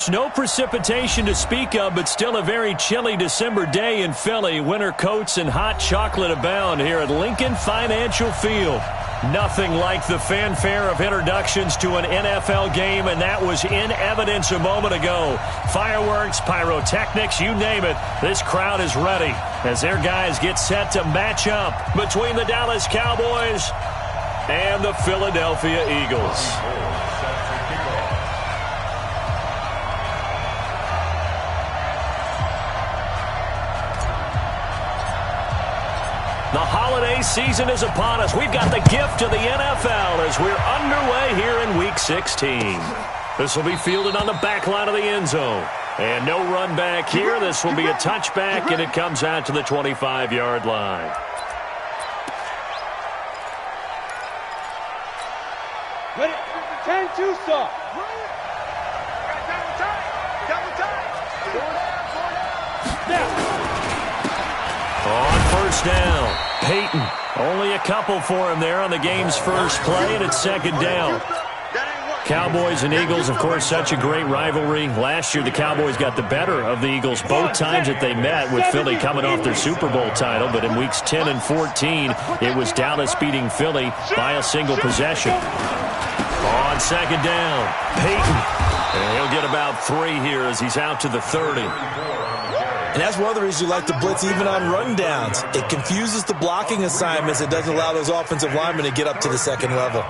No precipitation to speak of, but still a very chilly December day in Philly. Winter coats and hot chocolate abound here at Lincoln Financial Field. Nothing like the fanfare of introductions to an NFL game, and that was in evidence a moment ago. Fireworks, pyrotechnics, you name it. This crowd is ready as their guys get set to match up between the Dallas Cowboys and the Philadelphia Eagles. The holiday season is upon us. We've got the gift of the NFL as we're underway here in Week 16. This will be fielded on the back line of the end zone. And no run back here. This will be a touchback, and it comes out to the 25-yard line. Ready? 10-2 stop. On first down, Peyton. Only a couple for him there on the game's first play, and it's second down. Cowboys and Eagles, of course, such a great rivalry. Last year, the Cowboys got the better of the Eagles both times that they met, with Philly coming off their Super Bowl title. But in weeks 10 and 14, it was Dallas beating Philly by a single possession. On second down, Peyton. And he'll get about 3 here as he's out to the 30. And that's one of the reasons you like to blitz even on rundowns. It confuses the blocking assignments. It doesn't allow those offensive linemen to get up to the second level.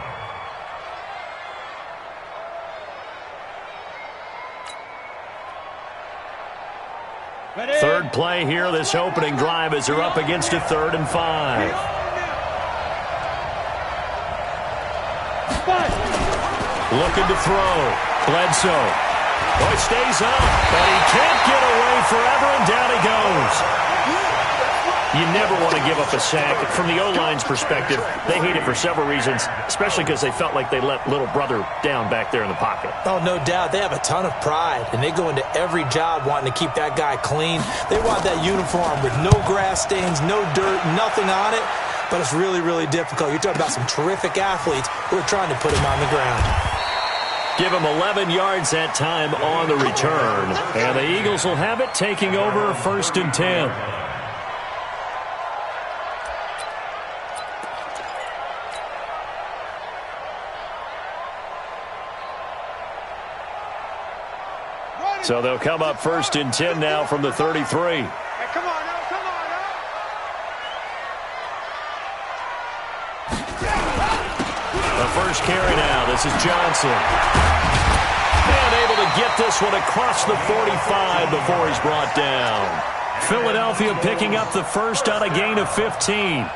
Third play here, this opening drive, as they're up against a 3rd and 5. Looking to throw. Bledsoe. Oh, he stays up, but he can't get away forever, and down he goes. You never want to give up a sack. From the O-line's perspective, they hate it for several reasons, especially because they felt like they let little brother down back there in the pocket. Oh, no doubt. They have a ton of pride, and they go into every job wanting to keep that guy clean. They want that uniform with no grass stains, no dirt, nothing on it, but it's really, really difficult. You're talking about some terrific athletes who are trying to put him on the ground. Give him 11 yards that time on the return. And the Eagles will have it, taking over 1st and 10. So they'll come up 1st and 10 now from the 33. Hey, come on now, come on now. The first carry now. This is Johnson. And able to get this one across the 45 before he's brought down. Philadelphia picking up the first on a gain of 15.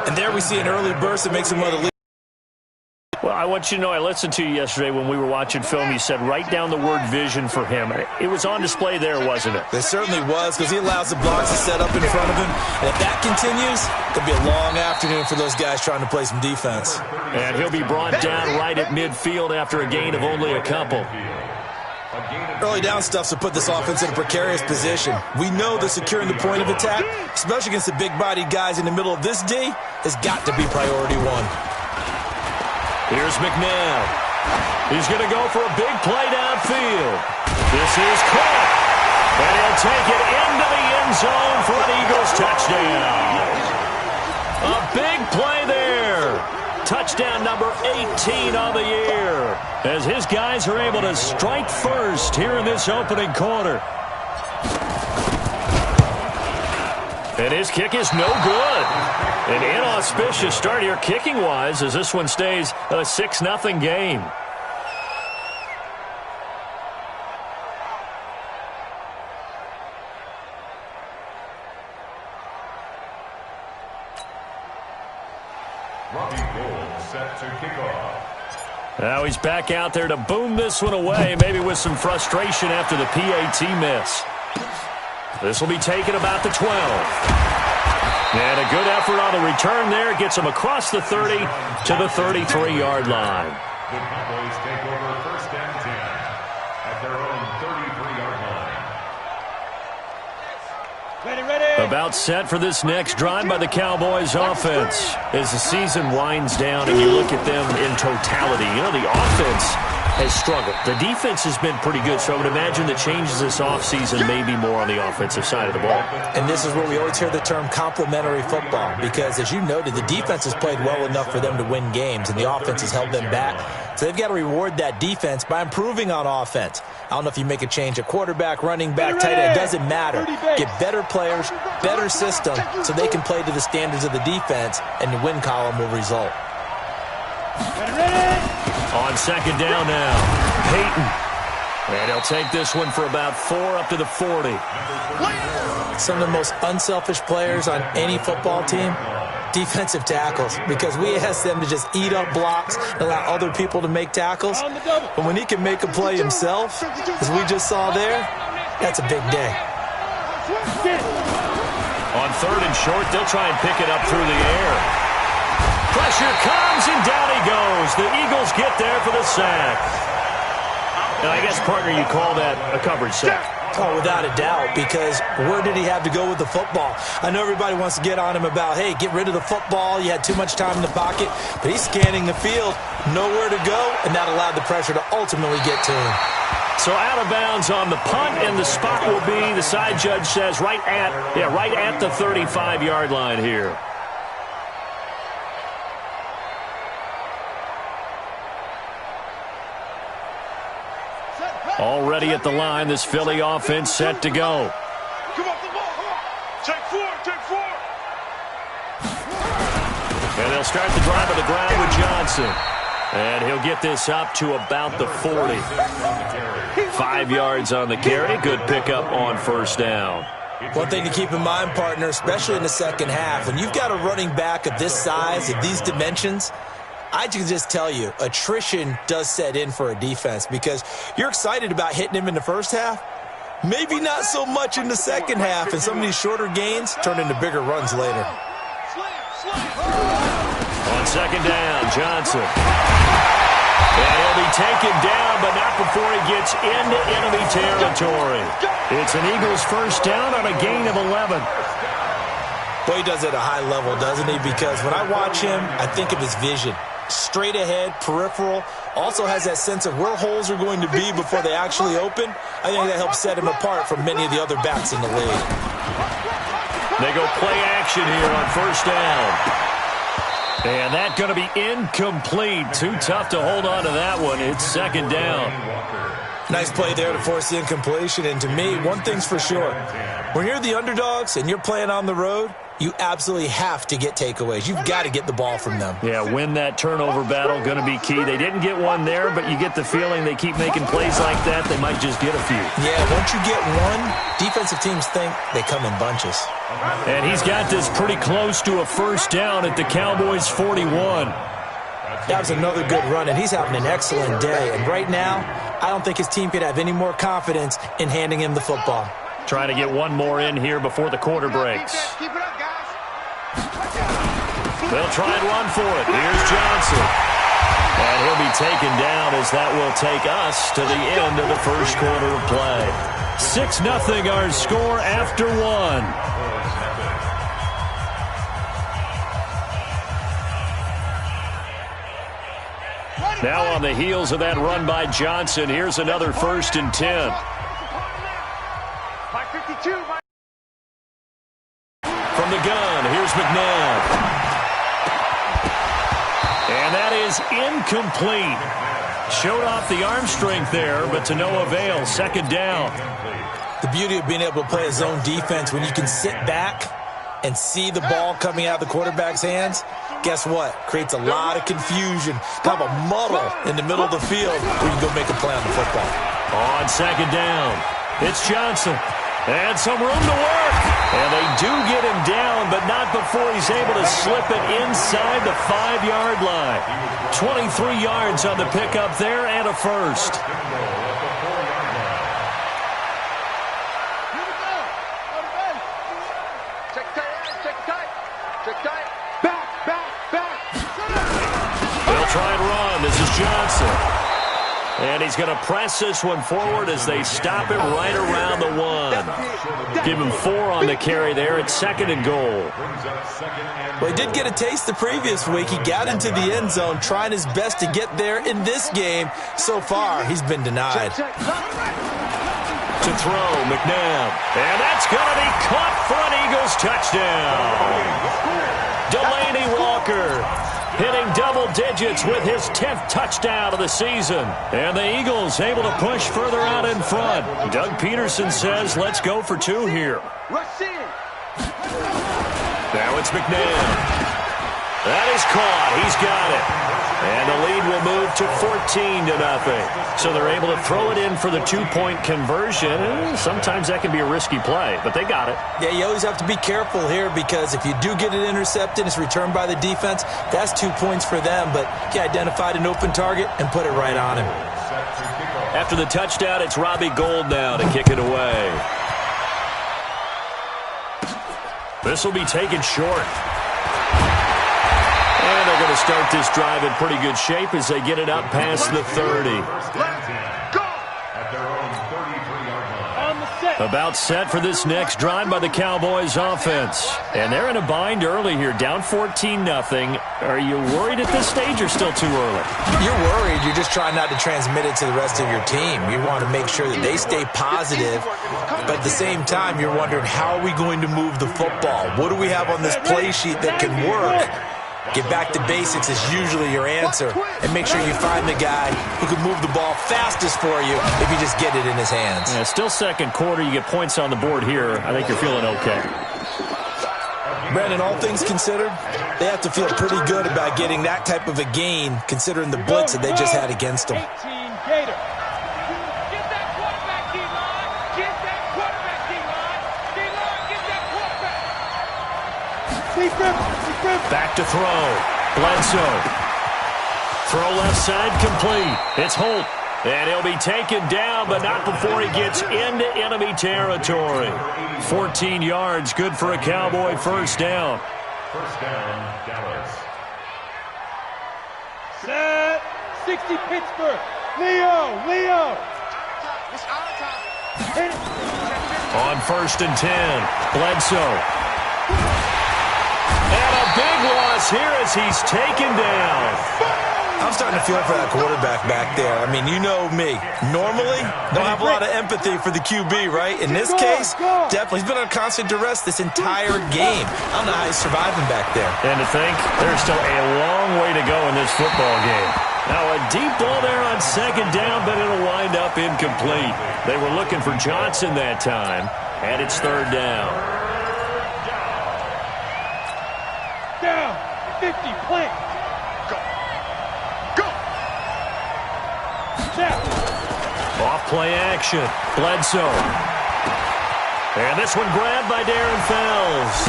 And there we see an early burst that makes him one of the lead. Well, I want you to know, I listened to you yesterday when we were watching film. You said write down the word vision for him. It was on display there, wasn't it? It certainly was, because he allows the blocks to set up in front of him. And if that continues, it'll be a long afternoon for those guys trying to play some defense. And he'll be brought down right at midfield after a gain of only a couple. Early down stuff's to put this offense in a precarious position. We know that securing the point of attack, especially against the big-bodied guys in the middle of this D, has got to be priority one. Here's McNabb. He's going to go for a big play downfield. This is caught. And he'll take it into the end zone for an Eagles touchdown. A big play there. Touchdown number 18 on the year, as his guys are able to strike first here in this opening quarter. And his kick is no good. An inauspicious start here kicking-wise, as this one stays a 6-0 game. Set to kick off. Now he's back out there to boom this one away, maybe with some frustration after the PAT miss. This will be taken about the 12. And a good effort on the return there. Gets him across the 30 to the 33-yard line. The Cowboys take over 1st and 10 at their own 33-yard line. Ready. About set for this next drive by the Cowboys offense. As the season winds down and you look at them in totality, you know, the offense has struggled. The defense has been pretty good, so I would imagine the changes this offseason may be more on the offensive side of the ball. And this is where we always hear the term complementary football, because as you noted, the defense has played well enough for them to win games, and the offense has held them back. So they've got to reward that defense by improving on offense. I don't know if you make a change at quarterback, running back, tight end, it doesn't matter. Get better players, better system, so they can play to the standards of the defense, and the win column will result. On second down now, Peyton. And he'll take this one for about 4 up to the 40. Some of the most unselfish players on any football team, defensive tackles, because we ask them to just eat up blocks and allow other people to make tackles. But when he can make a play himself, as we just saw there, that's a big day. On third and short, they'll try and pick it up through the air. Pressure comes, and down he goes. The Eagles get there for the sack. Now, I guess, partner, you call that a coverage sack. Oh, without a doubt, because where did he have to go with the football? I know everybody wants to get on him about, hey, get rid of the football. You had too much time in the pocket. But he's scanning the field, nowhere to go, and that allowed the pressure to ultimately get to him. So out of bounds on the punt, and the spot will be, the side judge says, right at the 35-yard line here. Already at the line, this Philly offense set to go. Come on, come on. Take 4, take 4. And they'll start the drive on the ground with Johnson. And he'll get this up to about the 40. 5 yards on the carry. Good pickup on first down. One thing to keep in mind, partner, especially in the second half, when you've got a running back of this size, of these dimensions, I can just tell you, attrition does set in for a defense, because you're excited about hitting him in the first half. Maybe not so much in the second half, and some of these shorter gains turn into bigger runs later. On second down, Johnson. And he'll be taken down, but not before he gets into enemy territory. It's an Eagles first down on a gain of 11. Boy, he does it at a high level, doesn't he? Because when I watch him, I think of his vision. Straight ahead, peripheral, also has that sense of where holes are going to be before they actually open. I think that helps set him apart from many of the other backs in the league. They go play action here on first down. And that's going to be incomplete. Too tough to hold on to that one. It's second down. Nice play there to force the incompletion. And to me, one thing's for sure. When you're the underdogs and you're playing on the road, you absolutely have to get takeaways. You've got to get the ball from them. Yeah, win that turnover battle, going to be key. They didn't get one there, but you get the feeling they keep making plays like that, they might just get a few. Yeah, once you get one, defensive teams think they come in bunches. And he's got this pretty close to a first down at the Cowboys' 41. That was another good run, and he's having an excellent day. And right now, I don't think his team could have any more confidence in handing him the football. Trying to get one more in here before the quarter breaks. Keep it up, guys. They'll try and run for it. Here's Johnson. And he'll be taken down as that will take us to the end of the first quarter of play. 6-0 our score after one. Now on the heels of that run by Johnson, here's another 1st and 10. From the gun, here's McNabb. And that is incomplete. Showed off the arm strength there, but to no avail. Second down. The beauty of being able to play a zone defense when you can sit back and see the ball coming out of the quarterback's hands, guess what? Creates a lot of confusion, kind of a muddle in the middle of the field where you can go make a play on the football. On second down, it's Johnson. And some room to work. And they do get him down, but not before he's able to slip it inside the 5-yard line. 23 yards on the pickup there and a first. They'll try and run. This is Johnson. And he's going to press this one forward as they stop it right around the 1. Give him 4 on the carry there at 2nd and goal. Well, he did get a taste the previous week. He got into the end zone trying his best to get there in this game. So far, he's been denied. To throw, McNabb. And that's going to be caught for an Eagles touchdown. Delaney Walker hitting double digits with his 10th touchdown of the season. And the Eagles able to push further out in front. Doug Peterson says, let's go for 2 here. Now it's McNabb. That is caught. He's got it. And the lead will move to 14-0. So they're able to throw it in for the 2-point conversion. Sometimes that can be a risky play, but they got it. Yeah, you always have to be careful here because if you do get it intercepted, it's returned by the defense, that's 2 points for them. But he identified an open target and put it right on him. After the touchdown, it's Robbie Gould now to kick it away. This will be taken short. And they're going to start this drive in pretty good shape as they get it up past the 30. About set for this next drive by the Cowboys offense. And they're in a bind early here, down 14-0. Are you worried at this stage or still too early? You're worried. You're just trying not to transmit it to the rest of your team. You want to make sure that they stay positive. But at the same time, you're wondering, how are we going to move the football? What do we have on this play sheet that can work? Get back to basics is usually your answer. And make sure you find the guy who can move the ball fastest for you if you just get it in his hands. Yeah, still second quarter. You get points on the board here. I think you're feeling okay. Brandon, all things considered, they have to feel pretty good about getting that type of a gain considering the blitz that they just had against them. Back to throw. Bledsoe. Throw left side complete. It's Holt. And he'll be taken down, but not before he gets into enemy territory. 14 yards, good for a Cowboy first down. First down, Dallas. Set. 60 Pittsburgh. Leo. On 1st and 10, Bledsoe. And a big loss here as he's taken down. I'm starting to feel for that quarterback back there. I mean, you know me. Normally, don't have a lot of empathy for the QB, right? In this case, definitely. He's been on constant duress this entire game. I don't know how he's surviving back there. And to think, there's still a long way to go in this football game. Now a deep ball there on 2nd down, but it'll wind up incomplete. They were looking for Johnson that time, and it's 3rd down. Down. 50. Plant. Go. Snap. Off play action. Bledsoe. And this one grabbed by Darren Fells.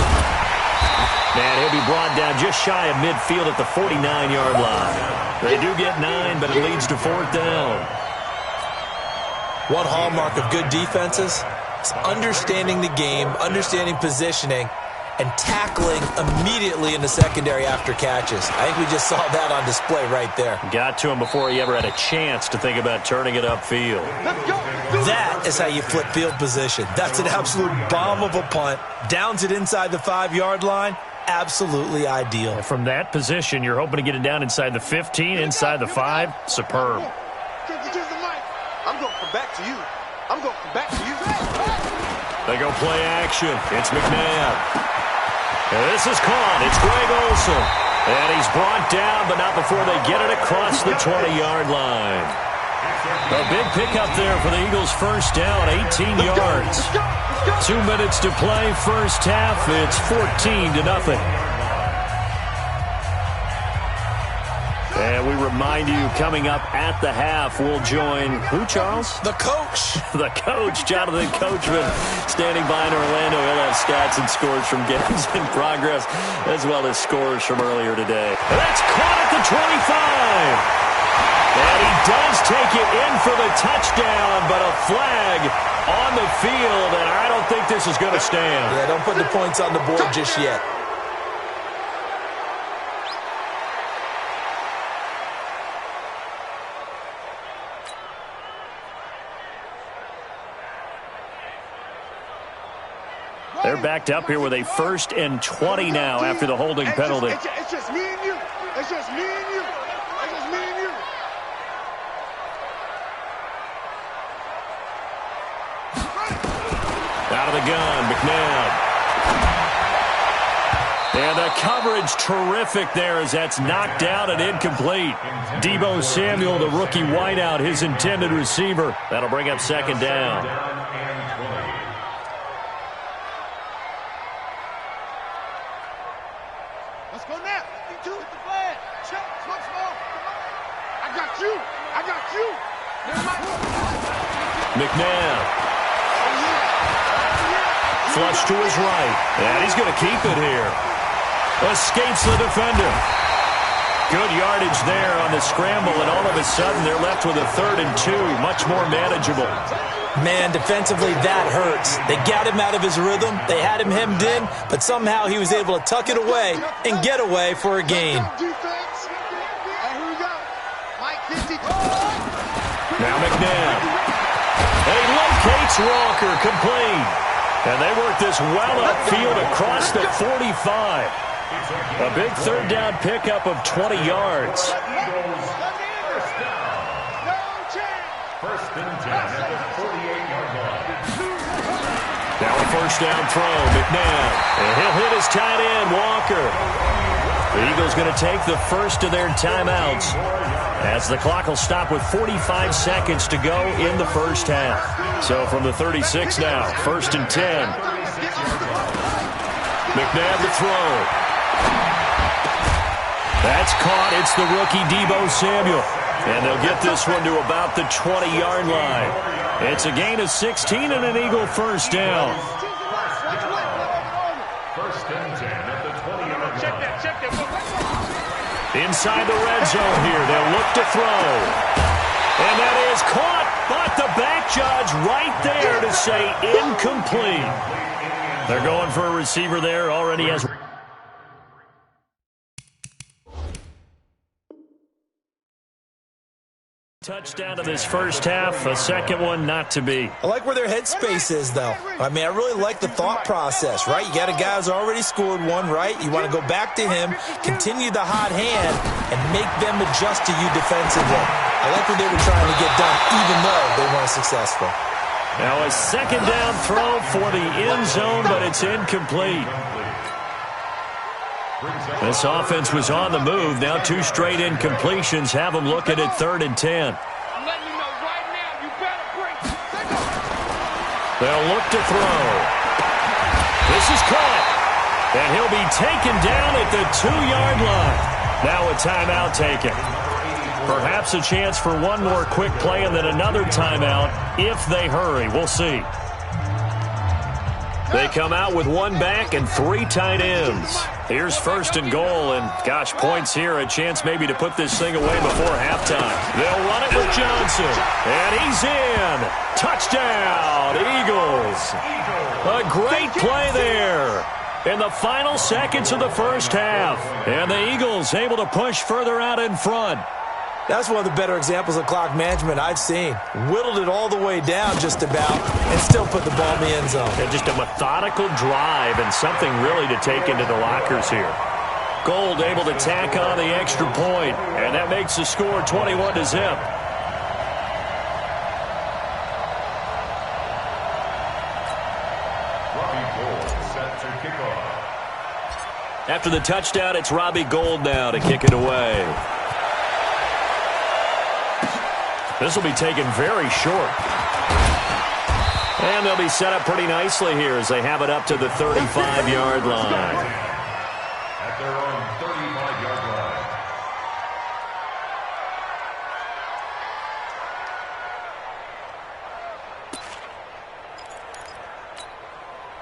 Man, he'll be brought down just shy of midfield at the 49-yard line. They do get 9, but it leads to 4th down. One hallmark of good defenses is understanding the game, understanding positioning, and tackling immediately in the secondary after catches. I think we just saw that on display right there. Got to him before he ever had a chance to think about turning it upfield. That is how you flip field position. That's an absolute bomb of a punt. Downs it inside the 5-yard line. Absolutely ideal. And from that position, you're hoping to get it down inside the 15, inside the 5. Superb. I'm going to come back to you. They go play action. It's McNabb. And this is caught. It's Greg Olsen. And he's brought down, but not before they get it across the 20-yard line. A big pickup there for the Eagles' first down, 18 yards. 2 minutes to play, first half. It's 14-0. And we remind you, coming up at the half, we'll join who, Charles? The coach. The coach, Jonathan Coachman, standing by in Orlando. He'll have stats and scores from games in progress, as well as scores from earlier today. That's caught at the 25. And he does take it in for the touchdown, but a flag on the field, and I don't think this is going to stand. Yeah, don't put the points on the board just yet. They're backed up here with a 1st and 20 now after the holding penalty. It's just me and you. It's just me and you. It's just me and you. Out of the gun, McNabb. And the coverage terrific there as that's knocked out and incomplete. Deebo Samuel, the rookie wideout, his intended receiver. That'll bring up 2nd down. Let's go now. You two hit the flag. Check. Smoke small. I got you. I got you. McNabb. Flush to his right. And he's going to keep it here. Escapes the defender. Good yardage there on the scramble, and all of a sudden they're left with a 3rd and 2. Much more manageable. Man, defensively, that hurts. They got him out of his rhythm. They had him hemmed in, but somehow he was able to tuck it away and get away for a gain. Now McNabb. He locates Walker, complete. And they work this well upfield across the 45. A big 3rd down pickup of 20 yards. First and 10 at the 48-yard line. Now a 1st down throw, McNabb. And he'll hit his tight end, Walker. The Eagles going to take the first of their timeouts as the clock will stop with 45 seconds to go in the first half. So from the 36 now, 1st and 10. McNabb to throw. That's caught. It's the rookie Deebo Samuel. And they'll get this one to about the 20-yard line. It's a gain of 16 and an Eagle 1st down. First and 10 at the 20-yard line. Check that. Inside the red zone here. They'll look to throw. And that is caught. But the back judge right there to say incomplete. They're going for a receiver there. Already has... touchdown to this first half, a second one not to be. I like where their headspace is, though. I mean, I really like the thought process, right? You got a guy who's already scored one, right? You want to go back to him, continue the hot hand, and make them adjust to you defensively. I like what they were trying to get done, even though they weren't successful. Now a 2nd down throw for the end zone, but it's incomplete. This offense was on the move. Now 2 straight incompletions have them looking at 3rd and 10. I'm letting you know right now, you better break. They'll look to throw. This is caught. And he'll be taken down at the 2-yard line. Now a timeout taken. Perhaps a chance for one more quick play and then another timeout if they hurry. We'll see. They come out with 1 back and 3 tight ends. Here's 1st and goal, and gosh, points here, a chance maybe to put this thing away before halftime. They'll run it with Johnson, and he's in. Touchdown, Eagles. A great play there in the final seconds of the first half, and the Eagles able to push further out in front. That's one of the better examples of clock management I've seen. Whittled it all the way down just about and still put the ball in the end zone. And just a methodical drive and something really to take into the lockers here. Gold able to tack on the extra point, and that makes the score 21-0. After the touchdown, it's Robbie Gould now to kick it away. This will be taken very short. And they'll be set up pretty nicely here as they have it up to the 35-yard line. At their own 35-yard line.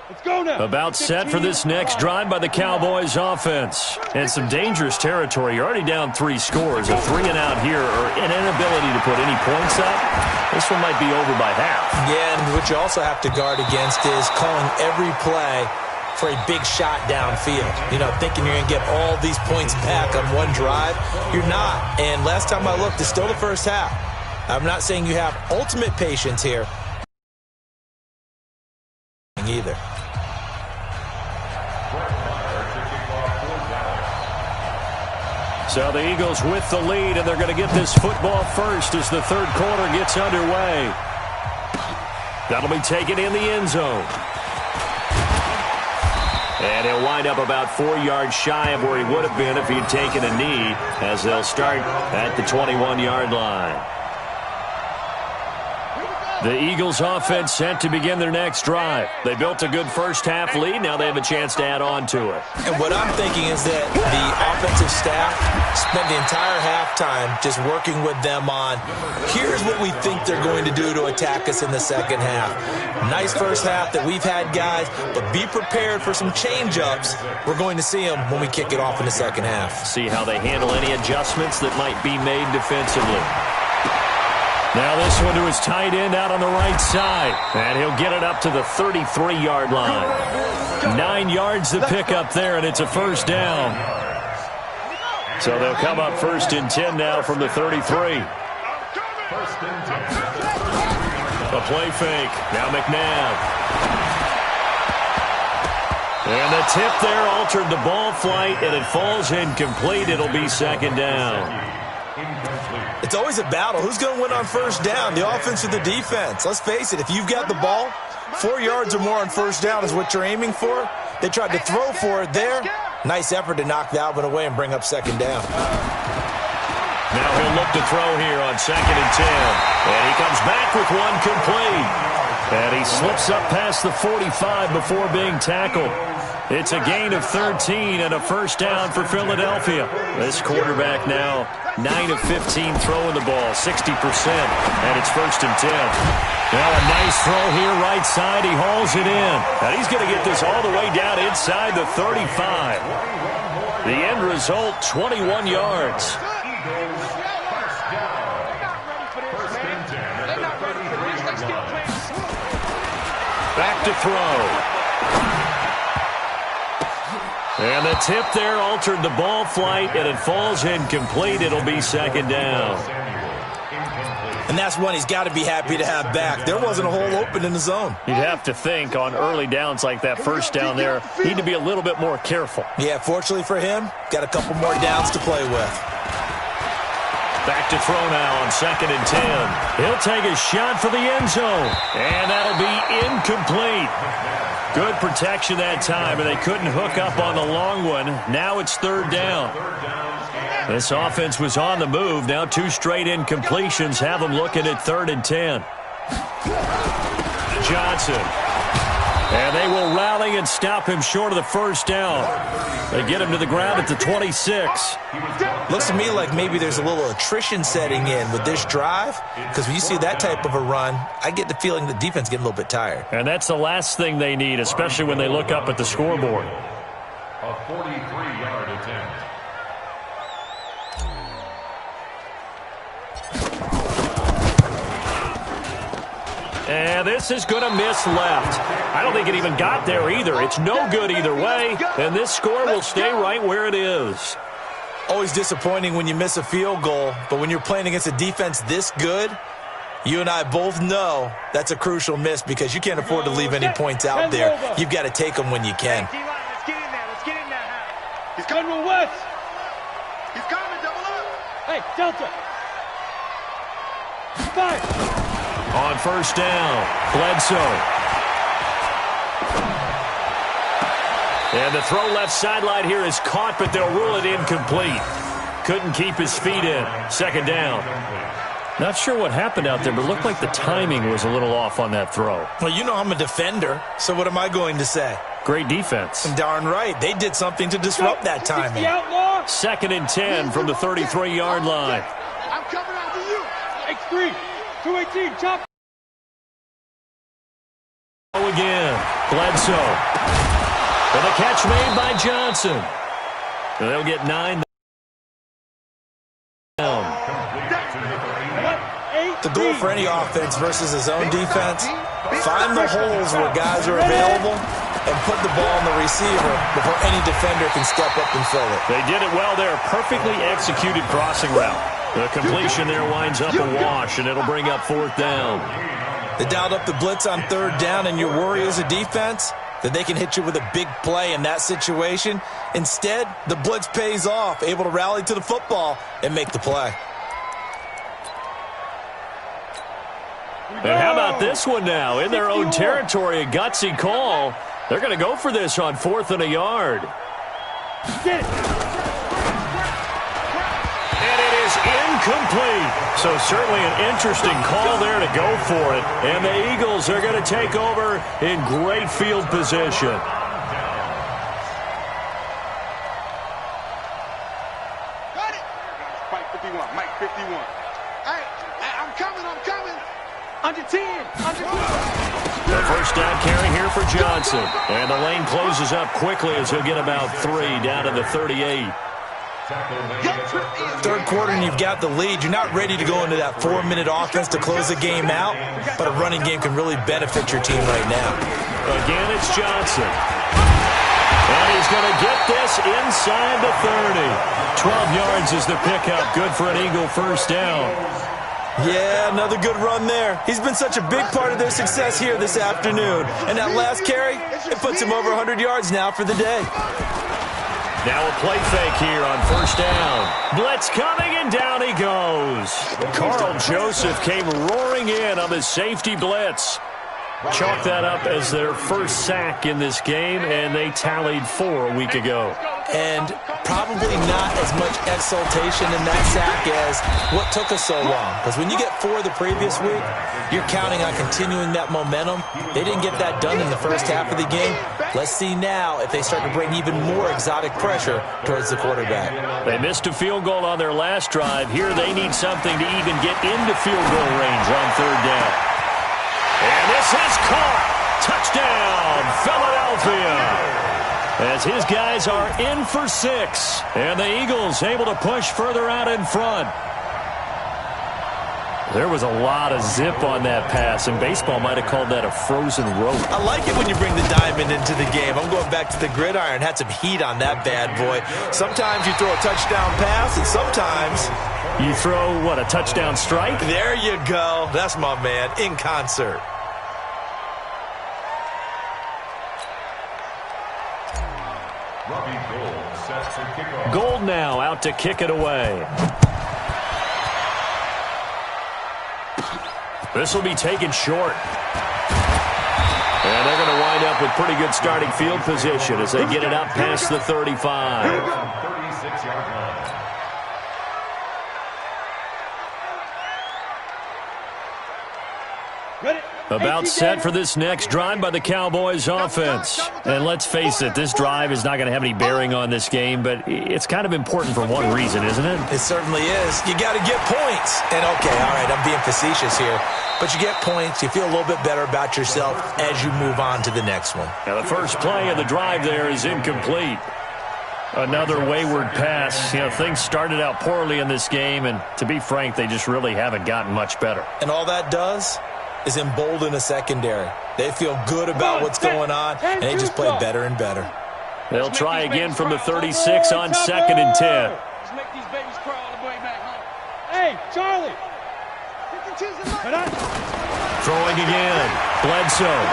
Let's go now. About set for this next drive by the Cowboys offense. And some dangerous territory. You're already down 3 scores. A 3-and-out here or an inability to put any points up. This one might be over by half. Yeah, and what you also have to guard against is calling every play for a big shot downfield. You know, thinking you're going to get all these points back on one drive. You're not. And last time I looked, it's still the first half. I'm not saying you have ultimate patience here either. So the Eagles with the lead, and they're going to get this football first as the third quarter gets underway. That'll be taken in the end zone. And he'll wind up about 4 yards shy of where he would have been if he'd taken a knee, as they'll start at the 21-yard line. The Eagles offense set to begin their next drive. They built a good first-half lead. Now they have a chance to add on to it. And what I'm thinking is that the offensive staff spent the entire halftime just working with them on, here's what we think they're going to do to attack us in the second half. Nice first half that we've had, guys, but be prepared for some change-ups. We're going to see them when we kick it off in the second half. See how they handle any adjustments that might be made defensively. Now this one to his tight end out on the right side. And he'll get it up to the 33-yard line. 9 yards to pick up there, and it's a first down. So they'll come up first and 10 now from the 33. A play fake. Now McNabb. And the tip there altered the ball flight, and it falls incomplete. It'll be second down. It's always a battle. Who's going to win on first down, the offense or the defense? Let's face it, if you've got the ball, 4 yards or more on first down is what you're aiming for. They tried to throw for it there. Nice effort to knock that one away and bring up second down. Now he'll look to throw here on 2nd and 10. And he comes back with one complete. And he slips up past the 45 before being tackled. It's a gain of 13 and a first down for Philadelphia. This quarterback now 9 of 15 throwing the ball, 60%, and it's 1st and 10. Now a nice throw here right side. He hauls it in. And he's going to get this all the way down inside the 35. The end result, 21 yards. Back to throw. And the tip there altered the ball flight, and it falls incomplete. It'll be second down. And that's one he's got to be happy to have back. There wasn't a hole open in the zone. You'd have to think on early downs like that first down there, need to be a little bit more careful. Yeah, fortunately for him, got a couple more downs to play with. Back to throw now on 2nd and 10. He'll take a shot for the end zone, and that'll be incomplete. Good protection that time, and they couldn't hook up on the long one. Now it's third down. This offense was on the move. Now 2 straight incompletions have them looking at 3rd and 10. Johnson. And they will rally and stop him short of the first down. They get him to the ground at the 26. Looks to me like maybe there's a little attrition setting in with this drive, because when you see that type of a run, I get the feeling the defense getting a little bit tired. And that's the last thing they need, especially when they look up at the scoreboard. A 43-yard attempt. And this is going to miss left. I don't think it even got there either. It's no good either way, and this score will stay right where it is. Always disappointing when you miss a field goal, but when you're playing against a defense this good, you and I both know that's a crucial miss because you can't afford to leave any points out there. You've got to take them when you can. Let's get in there. Let's get in there. He's coming with West. He's coming. Double up. Hey, Delta. Fire. On first down, Bledsoe. And the throw left sideline here is caught, but they'll rule it incomplete. Couldn't keep his feet in. Second down. Not sure what happened out there, but it looked like the timing was a little off on that throw. Well, you know I'm a defender, so what am I going to say? Great defense. And darn right, they did something to disrupt that timing. 2nd and 10 from the 33-yard line. I'm coming after you. X3, 218, chop. Again, Bledsoe. And the catch made by Johnson. And they'll get 9 down. The goal for any offense versus his own defense, find the holes where guys are available and put the ball on the receiver before any defender can step up and fill it. They did it well there. Perfectly executed crossing route. The completion there winds up a wash, and it'll bring up 4th down. They dialed up the blitz on 3rd down, and your worry as a defense, that they can hit you with a big play in that situation. Instead, the blitz pays off, able to rally to the football and make the play. And how about this one now? In their own territory, a gutsy call. They're going to go for this on 4th and a yard. Get it. And it is incomplete. So certainly an interesting call there to go for it. And the Eagles are going to take over in great field position. Got it. Mike 51. Mike 51. Hey, I'm coming. Under 10. Under 10. The first down carry here for Johnson. And the lane closes up quickly as he'll get about 3 down to the 38. Third quarter and you've got the lead. You're not ready to go into that 4-minute offense to close the game out, but a running game can really benefit your team right now. Again, it's Johnson. And he's going to get this inside the 30. 12 yards is the pickup. Good for an Eagle first down. Yeah, another good run there. He's been such a big part of their success here this afternoon. And that last carry, it puts him over 100 yards now for the day. Now a play fake here on first down. Blitz coming, and down he goes. Carl Joseph came roaring in on the safety blitz. Chalk that up as their first sack in this game, and they tallied 4 a week ago. And probably not as much exultation in that sack as what took us so long. Because when you get 4 the previous week, you're counting on continuing that momentum. They didn't get that done in the first half of the game. Let's see now if they start to bring even more exotic pressure towards the quarterback. They missed a field goal on their last drive. Here they need something to even get into field goal range on 3rd down. And this is caught. Touchdown, Philadelphia. As his guys are in for 6. And the Eagles able to push further out in front. There was a lot of zip on that pass, and baseball might have called that a frozen rope. I like it when you bring the diamond into the game. I'm going back to the gridiron. Had some heat on that bad boy. Sometimes you throw a touchdown pass, and sometimes you throw, what, a touchdown strike? There you go. That's my man, in concert. Gold now out to kick it away. This will be taken short. And they're going to wind up with pretty good starting field position as they get it up past the 35. 36-yard line. Ready. About set for this next drive by the Cowboys offense. And let's face it, this drive is not going to have any bearing on this game, but it's kind of important for one reason, isn't it? It certainly is. You got to get points. And okay, all right, I'm being facetious here. But you get points, you feel a little bit better about yourself as you move on to the next one. Now the first play of the drive there is incomplete. Another wayward pass. You know, things started out poorly in this game, and to be frank, they just really haven't gotten much better. And all that does is embolden a secondary. They feel good about what's going on, and they just play better and better. They'll try again from the 36 on 2nd and 10. Let's make these babies crawl all the way back home. Hey, Charlie. Throwing again. Bledsoe.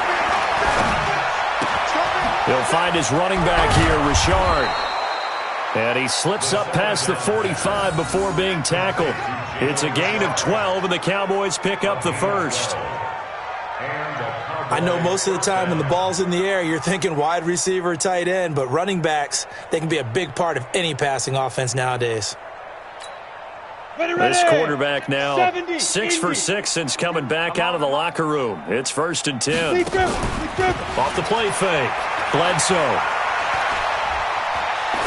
He'll find his running back here, Richard. And he slips up past the 45 before being tackled. It's a gain of 12, and the Cowboys pick up the first. I know most of the time when the ball's in the air, you're thinking wide receiver, tight end, but running backs, they can be a big part of any passing offense nowadays. This quarterback now 6 for 6 since coming back out of the locker room. It's 1st and 10. Off the play fake. Bledsoe.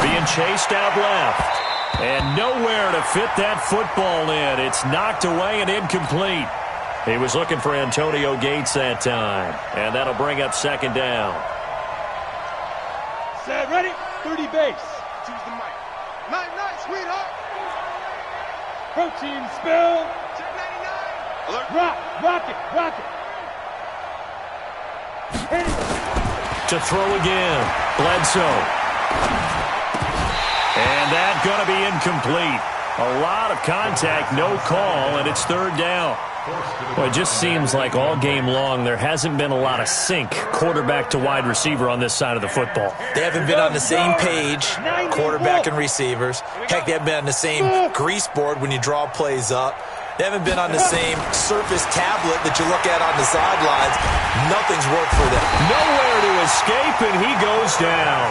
Being chased out left. And nowhere to fit that football in. It's knocked away and incomplete. He was looking for Antonio Gates that time. And that'll bring up 2nd down. Set, ready? 30 base. Choose the mic. Night, sweetheart. Protein spill. Check 99. Alert. Rock it. Hit it. To throw again. Bledsoe. And that's going to be incomplete. A lot of contact, no call, and it's third down. Well, it just seems like all game long there hasn't been a lot of sync quarterback to wide receiver on this side of the football. They haven't been on the same page, quarterback and receivers. Heck, they haven't been on the same grease board when you draw plays up. They haven't been on the same surface tablet that you look at on the sidelines. Nothing's worked for them. Nowhere to escape, and he goes down.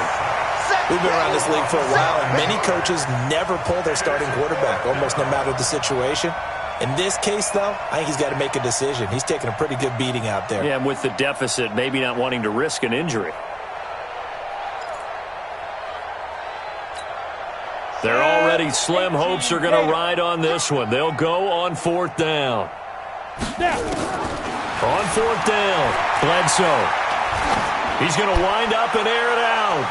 We've been around this league for a while, and many coaches never pull their starting quarterback, almost no matter the situation. In this case, though, I think he's got to make a decision. He's taking a pretty good beating out there. Yeah, and with the deficit, maybe not wanting to risk an injury. They're already slim hopes are going to ride on this one. They'll go on fourth down. On fourth down, Bledsoe. He's going to wind up and air it out.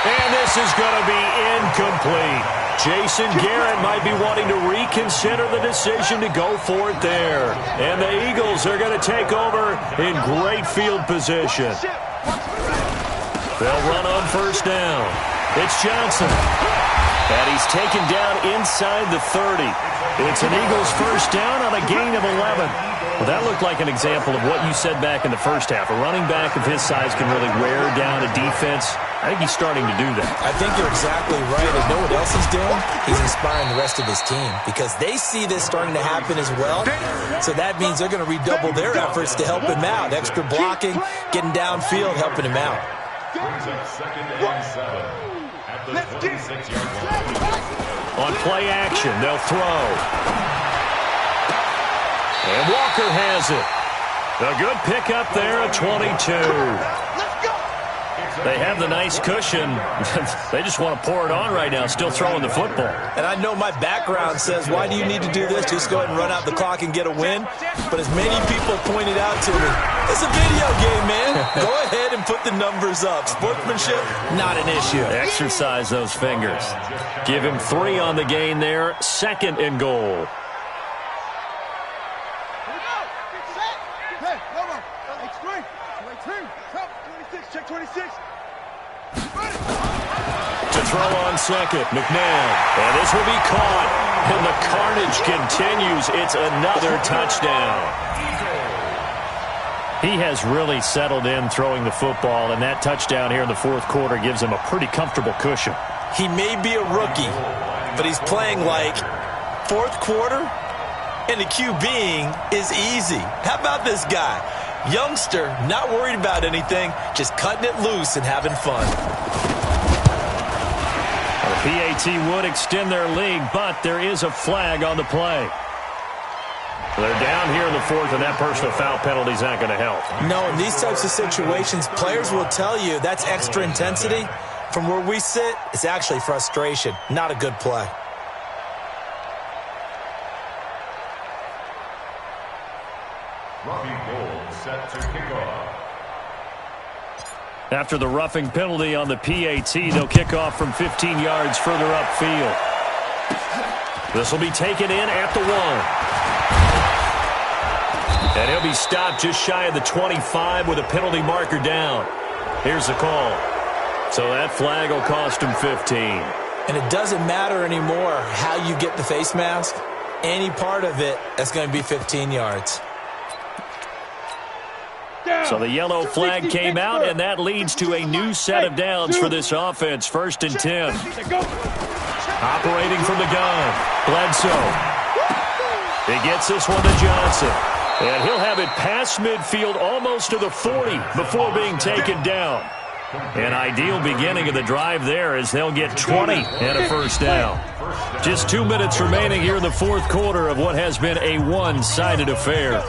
And this is going to be incomplete. Jason Garrett might be wanting to reconsider the decision to go for it there. And the Eagles are going to take over in great field position. They'll run on first down. It's Johnson. And he's taken down inside the 30. It's an Eagles first down on a gain of 11. Well, that looked like an example of what you said back in the first half. A running back of his size can really wear down a defense. I think he's starting to do that. I think you're exactly right. And know what else he's doing? He's inspiring the rest of his team because they see this starting to happen as well. So that means they're going to redouble their efforts to help him out. Extra blocking, getting downfield, helping him out. Brings up 2nd and 7 at the 26-yard line. On play action, they'll throw. And Walker has it. A good pickup there at 22. They have the nice cushion. They just want to pour it on right now, still throwing the football. And I know my background says, why do you need to do this? Just go ahead and run out the clock and get a win. But as many people pointed out to me, it's a video game, man. Go ahead and put the numbers up. Sportsmanship, not an issue. Exercise those fingers. Give him 3 on the gain there. 2nd and goal. Check 26. To throw on second, McNabb. And this will be caught. And the carnage continues. It's another touchdown. He has really settled in throwing the football, and that touchdown here in the fourth quarter gives him a pretty comfortable cushion. He may be a rookie, but he's playing like fourth quarter, and the QBing is easy. How about this guy? Youngster, not worried about anything, just cutting it loose and having fun. The PAT would extend their lead, but there is a flag on the play. They're down here in the fourth, and that personal foul penalty is not going to help. No, in these types of situations, players will tell you that's extra intensity. From where we sit, it's actually frustration, not a good play. Robbie Gould set to kick off. After the roughing penalty on the PAT, they'll kick off from 15 yards further upfield. This will be taken in at the 1. And he'll be stopped just shy of the 25 with a penalty marker down. Here's the call. So that flag will cost him 15. And it doesn't matter anymore how you get the face mask. Any part of it, that's going to be 15 yards. So the yellow flag came out, and that leads to a new set of downs for this offense. 1st and 10. Operating from the gun, Bledsoe. He gets this one to Johnson. And he'll have it past midfield almost to the 40 before being taken down. An ideal beginning of the drive there as they'll get 20 and a first down. Just 2 minutes remaining here in the fourth quarter of what has been a one-sided affair.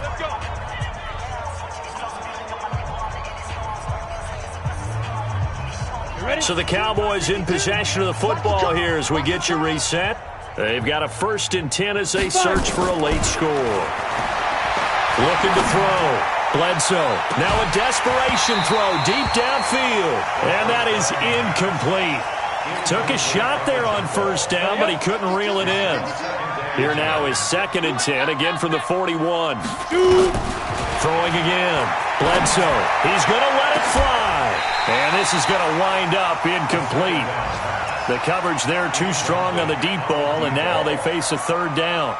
So the Cowboys in possession of the football here as we get you reset. They've got a 1st and 10 as they search for a late score. Looking to throw. Bledsoe. Now a desperation throw deep downfield. And that is incomplete. Took a shot there on first down, but he couldn't reel it in. Here now is 2nd and 10, again from the 41. Throwing again. Bledsoe. He's going to let it fly. And this is going to wind up incomplete. The coverage there too strong on the deep ball, and now they face a third down.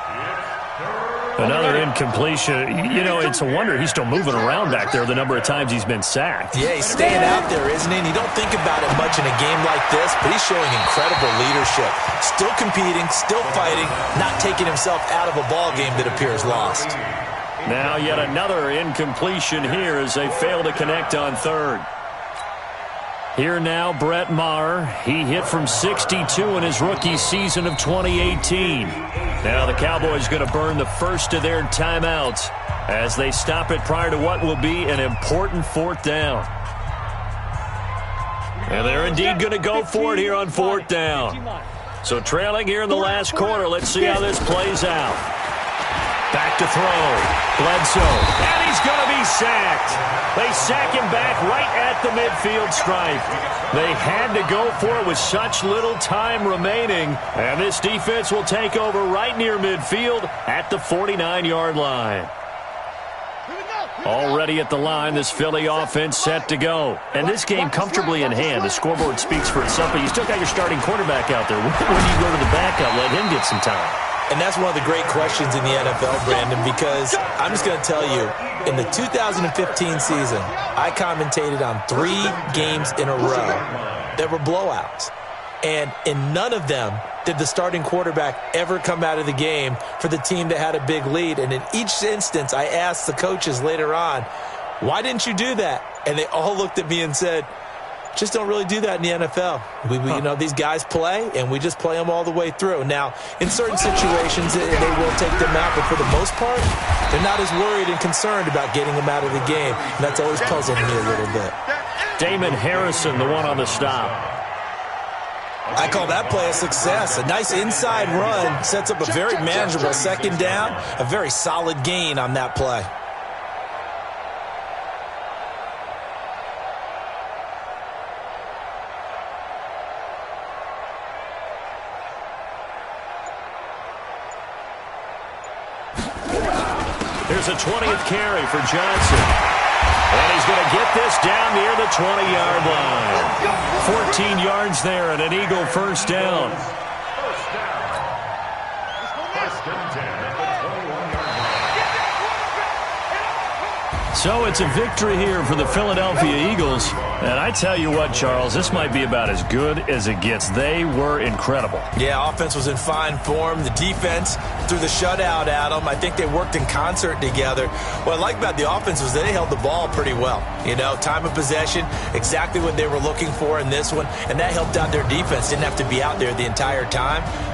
Another incompletion. You know, it's a wonder he's still moving around back there the number of times he's been sacked. Yeah, he's staying out there, isn't he? And you don't think about it much in a game like this, but he's showing incredible leadership. Still competing, still fighting, not taking himself out of a ball game that appears lost. Now yet another incompletion here as they fail to connect on third. Here now, Brett Maher. He hit from 62 in his rookie season of 2018. Now the Cowboys going to burn the first of their timeouts as they stop it prior to what will be an important fourth down. And they're indeed going to go for it here on fourth down. So trailing here in the last quarter, let's see how this plays out. Back to throw. Bledsoe. And he's going to be sacked. They sack him back right at the midfield stripe. They had to go for it with such little time remaining. And this defense will take over right near midfield at the 49-yard line. Already at the line, this Philly offense set to go. And this game comfortably in hand. The scoreboard speaks for itself, but you still got your starting quarterback out there. When do you go to the backup? Let him get some time. And that's one of the great questions in the NFL, Brandon, because I'm just going to tell you, in the 2015 season, I commentated on 3 games in a row that were blowouts. And in none of them did the starting quarterback ever come out of the game for the team that had a big lead. And in each instance, I asked the coaches later on, why didn't you do that? And they all looked at me and said, just don't really do that in the NFL. You know, these guys play, and we just play them all the way through. Now, in certain situations, they will take them out, but for the most part, they're not as worried and concerned about getting them out of the game. And that's always puzzled me a little bit. Damon Harrison, the one on the stop. I call that play a success. A nice inside run sets up a very manageable second down, a very solid gain on that play. Here's a 20th carry for Johnson. And he's going to get this down near the 20-yard line. 14 yards there and an Eagle first down. So it's a victory here for the Philadelphia Eagles. And I tell you what, Charles, this might be about as good as it gets. They were incredible. Yeah, offense was in fine form. The defense threw the shutout at them. I think they worked in concert together. What I like about the offense was they held the ball pretty well. You know, time of possession, exactly what they were looking for in this one. And that helped out their defense. Didn't have to be out there the entire time.